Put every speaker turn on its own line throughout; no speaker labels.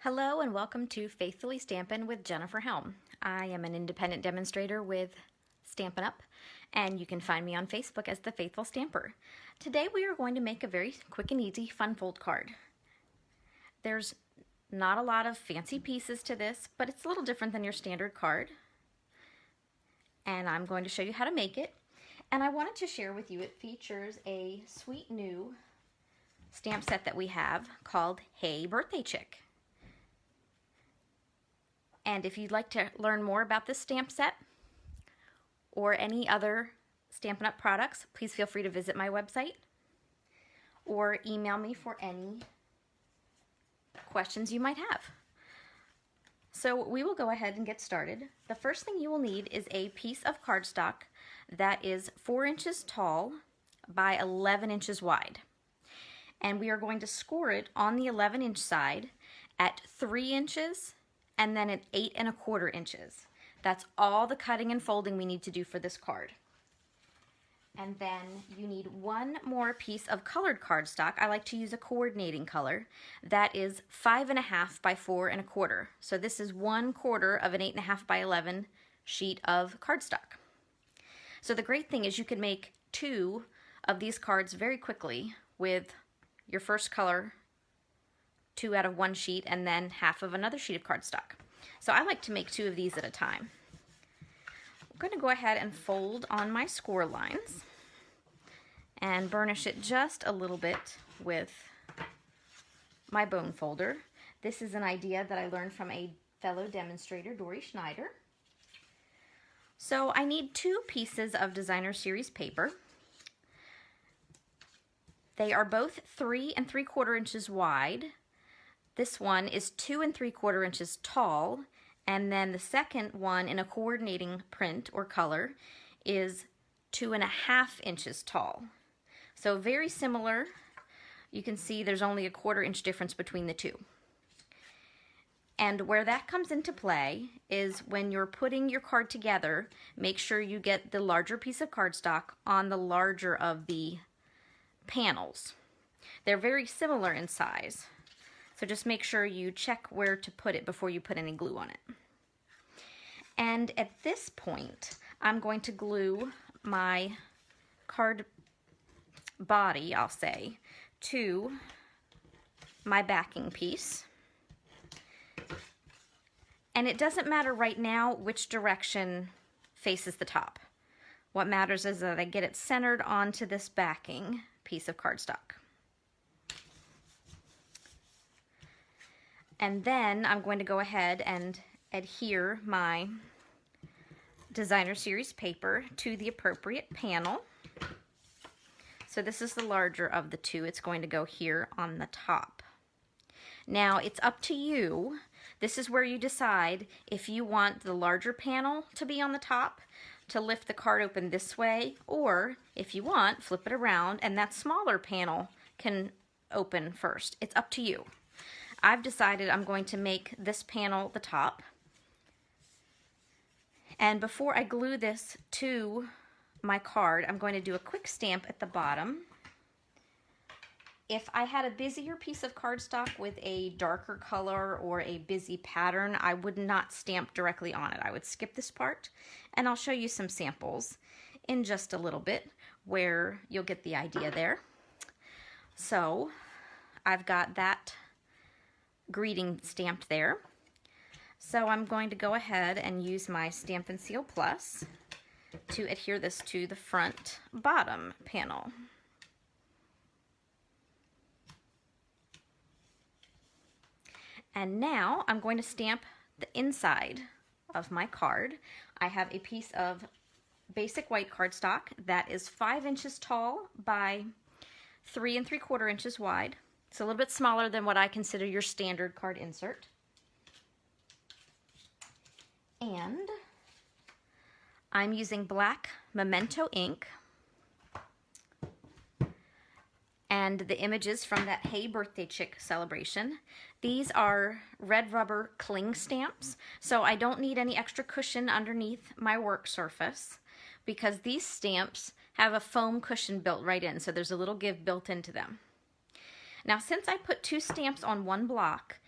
Hello and welcome to Faithfully Stampin' with Jennifer Helm. I am an independent demonstrator with Stampin' Up! And you can find me on Facebook as The Faithful Stamper. Today we are going to make a very quick and easy fun fold card. There's not a lot of fancy pieces to this, but it's a little different than your standard card. And I'm going to show you how to make it. And I wanted to share with you, it features a sweet new stamp set that we have called Hey Birthday Chick. And if you'd like to learn more about this stamp set or any other Stampin' Up! Products, please feel free to visit my website or email me for any questions you might have. So we will go ahead and get started. The first thing you will need is a piece of cardstock that is 4 inches tall by 11 inches wide. And we are going to score it on the 11-inch side at 3 inches and then at 8 1/4 inches. That's all the cutting and folding we need to do for this card. And then you need one more piece of colored cardstock. I like to use a coordinating color that is 5 1/2 by 4 1/4. So this is 1/4 of an 8 1/2 by 11 sheet of cardstock. So the great thing is you can make 2 of these cards very quickly with your first color, 2 out of 1 sheet, and then half of another sheet of cardstock. So I like to make 2 of these at a time. I'm going to go ahead and fold on my score lines and burnish it just a little bit with my bone folder. This is an idea that I learned from a fellow demonstrator, Dori Schneider. So I need 2 pieces of designer series paper. They are both 3 3/4 inches wide. This one is 2 3/4 inches tall, and then the second one in a coordinating print or color is 2 1/2 inches tall. So very similar. You can see there's only a 1/4 inch difference between the two. And where that comes into play is when you're putting your card together, make sure you get the larger piece of cardstock on the larger of the panels. They're very similar in size. So just make sure you check where to put it before you put any glue on it. And at this point, I'm going to glue my card body, I'll say, to my backing piece. And it doesn't matter right now which direction faces the top. What matters is that I get it centered onto this backing piece of cardstock. And then I'm going to go ahead and adhere my designer series paper to the appropriate panel. So this is the larger of the two. It's going to go here on the top. Now it's up to you. This is where you decide if you want the larger panel to be on the top to lift the card open this way, or if you want, flip it around and that smaller panel can open first. It's up to you. I've decided I'm going to make this panel the top. And before I glue this to my card, I'm going to do a quick stamp at the bottom. If I had a busier piece of cardstock with a darker color or a busy pattern, I would not stamp directly on it. I would skip this part, and I'll show you some samples in just a little bit where you'll get the idea there. So I've got that greeting stamped there. So I'm going to go ahead and use my Stamp and Seal Plus to adhere this to the front bottom panel. And now I'm going to stamp the inside of my card. I have a piece of basic white cardstock that is 5 inches tall by 3 3/4 inches wide. It's a little bit smaller than what I consider your standard card insert. And I'm using black Memento ink. And the images from that Hey Birthday Chick celebration. These are red rubber cling stamps, so I don't need any extra cushion underneath my work surface because these stamps have a foam cushion built right in, so there's a little give built into them. Now, since I put 2 stamps on one block,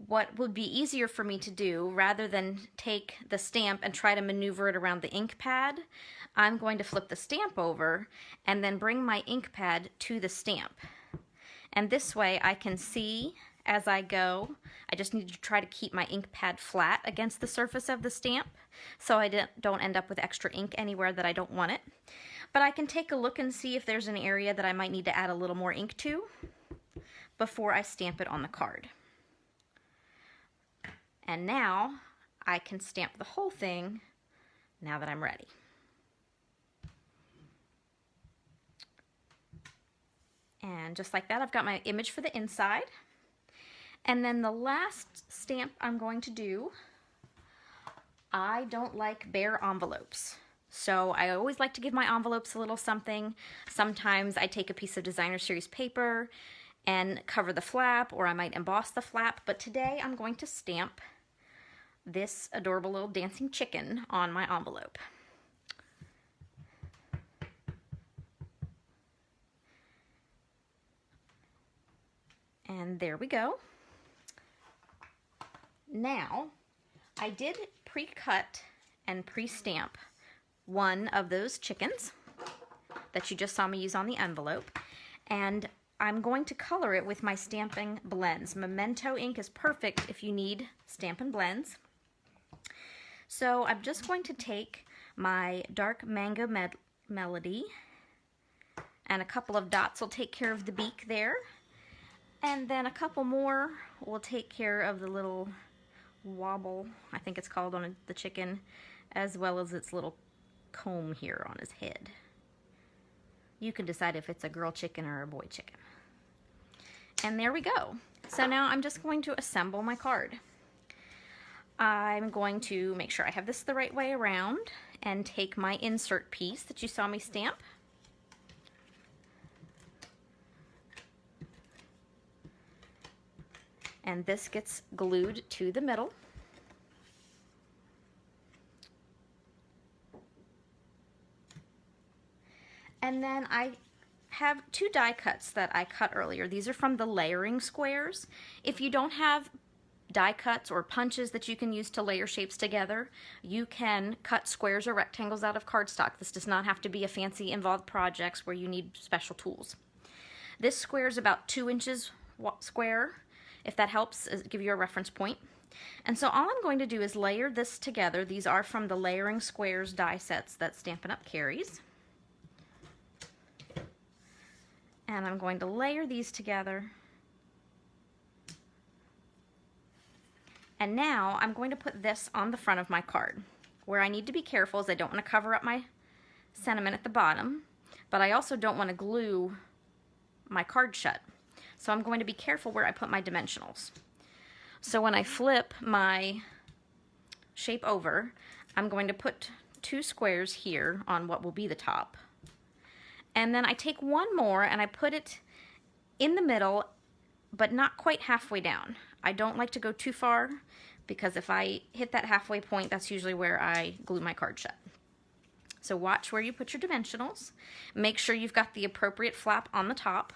what would be easier for me to do, rather than take the stamp and try to maneuver it around the ink pad, I'm going to flip the stamp over and then bring my ink pad to the stamp. And this way I can see as I go. I just need to try to keep my ink pad flat against the surface of the stamp so I don't end up with extra ink anywhere that I don't want it. But I can take a look and see if there's an area that I might need to add a little more ink to before I stamp it on the card. And now I can stamp the whole thing now that I'm ready. And just like that, I've got my image for the inside. And then the last stamp I'm going to do, I don't like bare envelopes. So I always like to give my envelopes a little something. Sometimes I take a piece of designer series paper and cover the flap, or I might emboss the flap. But today I'm going to stamp this adorable little dancing chicken on my envelope. And there we go. Now, I did pre-cut and pre-stamp one of those chickens that you just saw me use on the envelope, and I'm going to color it with my stamping blends. Memento ink is perfect if you need Stampin' Blends. So I'm just going to take my dark mango melody, and a couple of dots will take care of the beak there, and then a couple more will take care of the little wobble, I think it's called, on the chicken, as well as its little comb here on his head. You can decide if it's a girl chicken or a boy chicken. And there we go. So now I'm just going to assemble my card. I'm going to make sure I have this the right way around and take my insert piece that you saw me stamp. And this gets glued to the middle. And then I have two die cuts that I cut earlier. These are from the layering squares. If you don't have die cuts or punches that you can use to layer shapes together, you can cut squares or rectangles out of cardstock. This does not have to be a fancy involved project where you need special tools. This square is about 2 inches square. If that helps, give you a reference point. And so all I'm going to do is layer this together. These are from the Layering Squares die sets that Stampin' Up! Carries. And I'm going to layer these together. And now I'm going to put this on the front of my card. Where I need to be careful is I don't want to cover up my sentiment at the bottom, but I also don't want to glue my card shut. So I'm going to be careful where I put my dimensionals. So when I flip my shape over, I'm going to put 2 squares here on what will be the top. And then I take one more and I put it in the middle, but not quite halfway down. I don't like to go too far because if I hit that halfway point, that's usually where I glue my card shut. So watch where you put your dimensionals. Make sure you've got the appropriate flap on the top.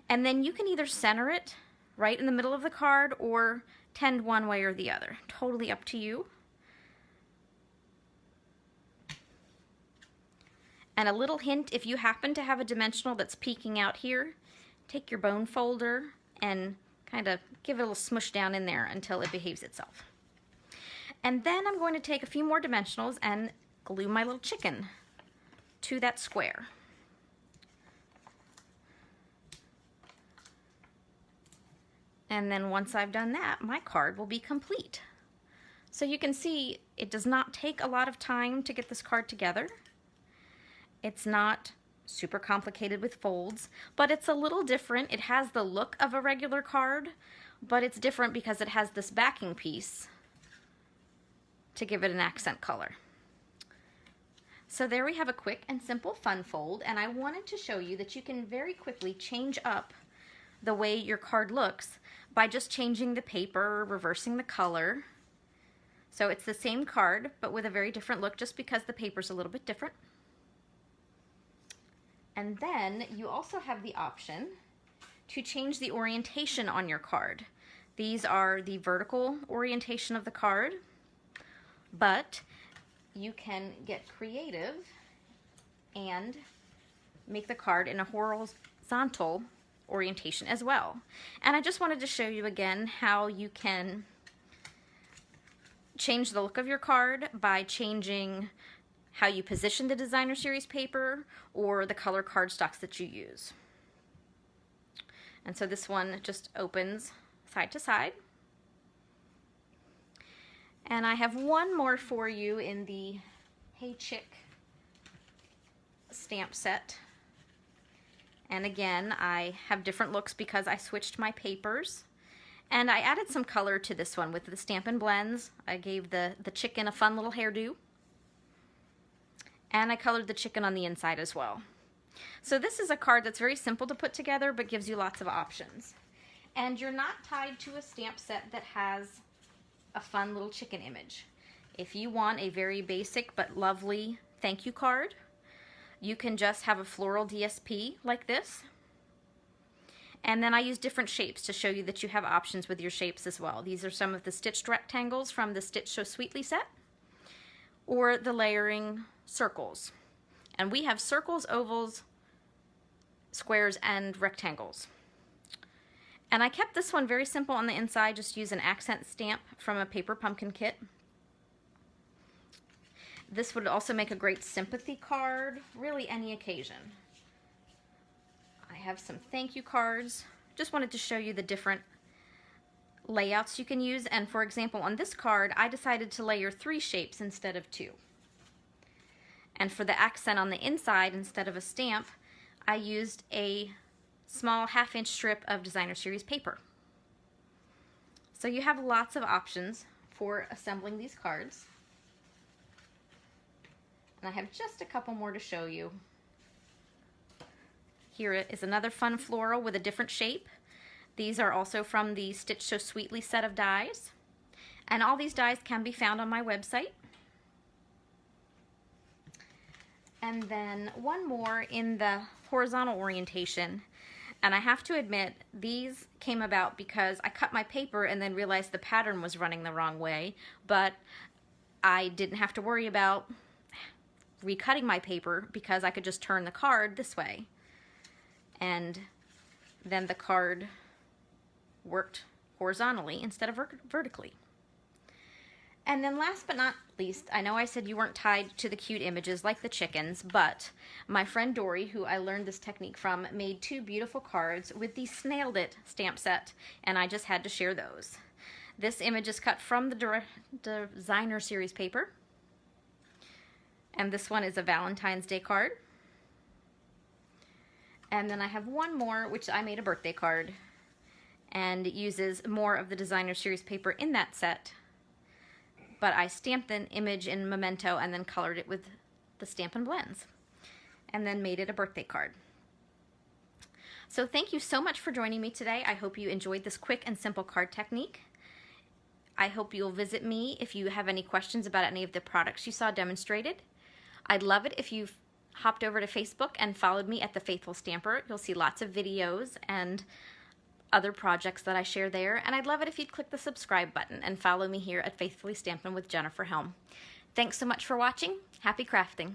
And then you can either center it right in the middle of the card or tend one way or the other. Totally up to you. And a little hint, if you happen to have a dimensional that's peeking out here, take your bone folder and kind of give it a little smush down in there until it behaves itself. And then I'm going to take a few more dimensionals and glue my little chicken to that square. And then once I've done that, my card will be complete. So you can see it does not take a lot of time to get this card together. It's not super complicated with folds, but it's a little different. It has the look of a regular card, but it's different because it has this backing piece to give it an accent color. So there we have a quick and simple fun fold, and I wanted to show you that you can very quickly change up the way your card looks by just changing the paper, reversing the color. So it's the same card, but with a very different look just because the paper's a little bit different. And then you also have the option to change the orientation on your card. These are the vertical orientation of the card, but you can get creative and make the card in a horizontal orientation as well. And I just wanted to show you again how you can change the look of your card by changing how you position the designer series paper or the color cardstocks that you use. And so this one just opens side to side. And I have one more for you in the Hey Chick stamp set. And again, I have different looks because I switched my papers. And I added some color to this one with the Stampin' Blends. I gave the chicken a fun little hairdo. And I colored the chicken on the inside as well. So this is a card that's very simple to put together, but gives you lots of options. And you're not tied to a stamp set that has a fun little chicken image. If you want a very basic but lovely thank you card, you can just have a floral DSP like this. And then I use different shapes to show you that you have options with your shapes as well. These are some of the stitched rectangles from the Stitch So Sweetly set, or the layering circles. And we have circles, ovals, squares, and rectangles. And I kept this one very simple on the inside, just use an accent stamp from a paper pumpkin kit. This would also make a great sympathy card, really any occasion. I have some thank you cards. Just wanted to show you the different layouts you can use. And for example, on this card, I decided to layer 3 shapes instead of 2. And for the accent on the inside, instead of a stamp, I used a small 1/2-inch strip of designer series paper. So you have lots of options for assembling these cards. And I have just a couple more to show you. Here is another fun floral with a different shape. These are also from the Stitch So Sweetly set of dies. And all these dies can be found on my website. And then one more in the horizontal orientation. And I have to admit, these came about because I cut my paper and then realized the pattern was running the wrong way, but I didn't have to worry about recutting my paper because I could just turn the card this way. And then the card worked horizontally instead of vertically. And then last but not least, I know I said you weren't tied to the cute images like the chickens, but my friend Dori, who I learned this technique from, made 2 beautiful cards with the Snailed It stamp set, and I just had to share those. This image is cut from the designer series paper, and this one is a Valentine's Day card. And then I have one more, which I made a birthday card, and it uses more of the designer series paper in that set. But I stamped an image in Memento and then colored it with the Stampin' Blends and then made it a birthday card. So thank you so much for joining me today. I hope you enjoyed this quick and simple card technique. I hope you'll visit me if you have any questions about any of the products you saw demonstrated. I'd love it if you hopped over to Facebook and followed me at The Faithful Stamper. You'll see lots of videos and other projects that I share there, and I'd love it if you'd click the subscribe button and follow me here at Faithfully Stampin' with Jennifer Helm. Thanks so much for watching. Happy crafting!